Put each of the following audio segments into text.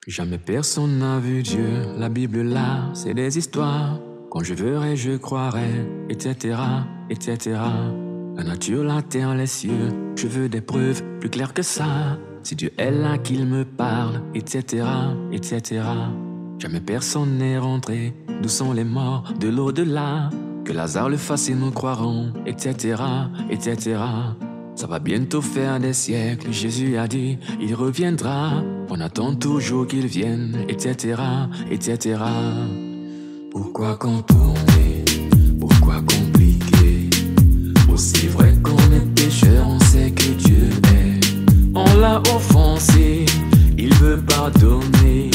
Jamais personne n'a vu Dieu, la Bible là, c'est des histoires. Quand je verrai, je croirai, etc., etc. La nature, la terre, les cieux, je veux des preuves plus claires que ça. Si Dieu est là, qu'il me parle, etc., etc. Jamais personne n'est rentré, d'où sont les morts de l'au-delà. Que Lazare le fasse et nous croirons, etc., etc. Ça va bientôt faire des siècles, Jésus a dit, il reviendra. On attend toujours qu'il vienne, etc., etc. Pourquoi contourner? Pourquoi compliquer? Aussi vrai qu'on est pécheur, on sait que Dieu est. On l'a offensé, il veut pardonner.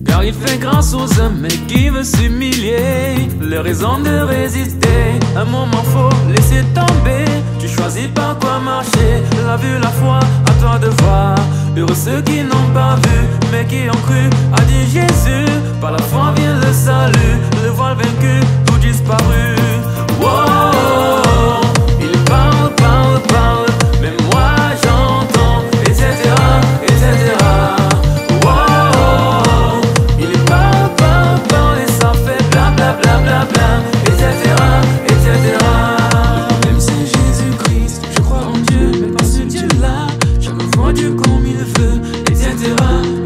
Car il fait grâce aux hommes, mais qui veut s'humilier? Les raisons de résister, un moment faut laisser tomber. Tu choisis par quoi marcher, la vue, la foi, à toi de voir. Heureux ceux qui n'ont pas vu, mais qui ont cru, a dit Jésus. Par la foi vient le salut, le voile vaincu, tout disparu. Wow, il parle, parle, parle, mais moi j'entends, etc., etc. Même c'est Jésus-Christ, je crois en Dieu, mais pas ce Dieu-là. Chacun voit Dieu comme il veut, etc.,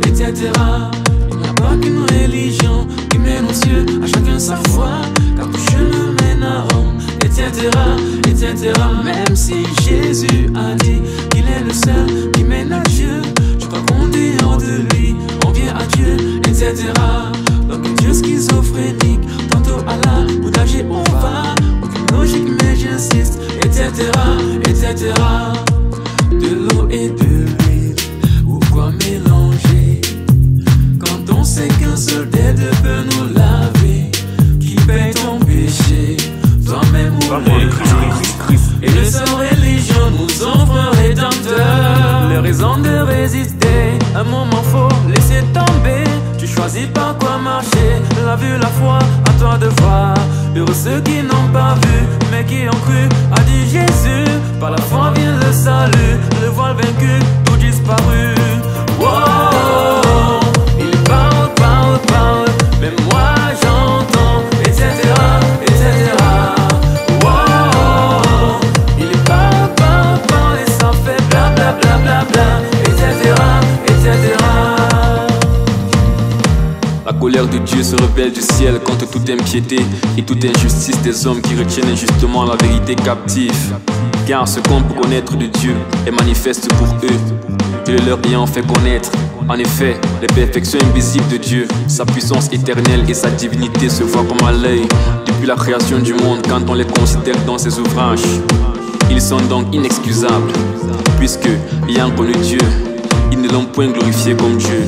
etc. Il n'y a pas qu'une religion qui mène aux cieux, à chacun sa foi, car tout chemin mène à Rome, etc., etc. Même si Jésus a dit qu'il est le seul qui mène à Dieu, je crois qu'on dehors de lui, on vient à Dieu, etc. Donc un Dieu schizophrénique, tantôt Allah, Bouddha, Jéhovah. Aucune logique mais j'insiste, etc., etc. De l'eau et de l'huile, pourquoi mélanger? Quand on sait qu'un seul des deux peut nous laver. Qui paie ton péché, toi-même ou Christ. Et le seul religion nous offre un rédempteur. Les raisons de résister, un moment faut laisser tomber. Tu choisis par quoi marcher, la vue, la foi, à toi de voir. Heureux ceux qui n'ont pas vu, mais qui ont cru, a dit Jésus. Par la foi vient le salut, le voile vaincu, tout disparu. Wow, il parle, parle, parle, mais moi j'entends, etc., etc. Wow, il parle, parle, parle, et ça fait bla bla bla bla bla, etc., etc. La colère de Dieu se rebelle du ciel contre toute impiété et toute injustice des hommes qui retiennent injustement la vérité captive. Car ce qu'on peut connaître de Dieu est manifeste pour eux, que le leur ayant fait connaître. En effet, les perfections invisibles de Dieu, sa puissance éternelle et sa divinité se voient comme à l'œil depuis la création du monde quand on les considère dans ses ouvrages. Ils sont donc inexcusables, puisque, ayant connu Dieu, ils ne l'ont point glorifié comme Dieu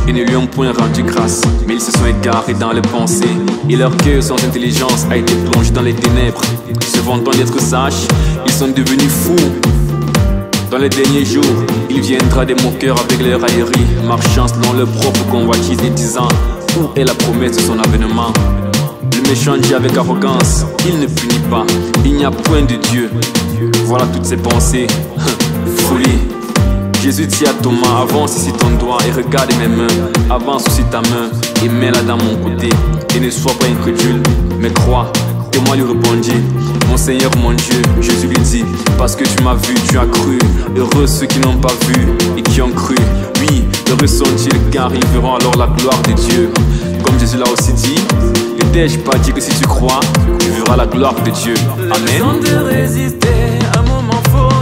et ne lui ont point rendu grâce, mais ils se sont égarés dans les pensées et leur cœur sans intelligence a été plongé dans les ténèbres. Se vantant d'être sages, ils sont devenus fous. Dans les derniers jours, il viendra des moqueurs avec leurs railleries, marchant selon leur propre convoitise et disant: où est la promesse de son avènement? Le méchant dit avec arrogance: il ne punit pas, il n'y a point de Dieu. Voilà toutes ses pensées. Folie. Jésus dit à Thomas: avance ici ton doigt et regarde mes mains. Avance aussi ta main et mets-la dans mon côté. Et ne sois pas incrédule, mais crois. Thomas lui répondit: mon Seigneur, mon Dieu. Jésus lui dit: parce que tu m'as vu, tu as cru. Heureux ceux qui n'ont pas vu et qui ont cru. Oui, heureux sont-ils, car ils verront alors la gloire de Dieu. Comme Jésus l'a aussi dit: ne t'ai-je pas dit que si tu crois, tu verras la gloire de Dieu? Amen. De résister, un moment faux.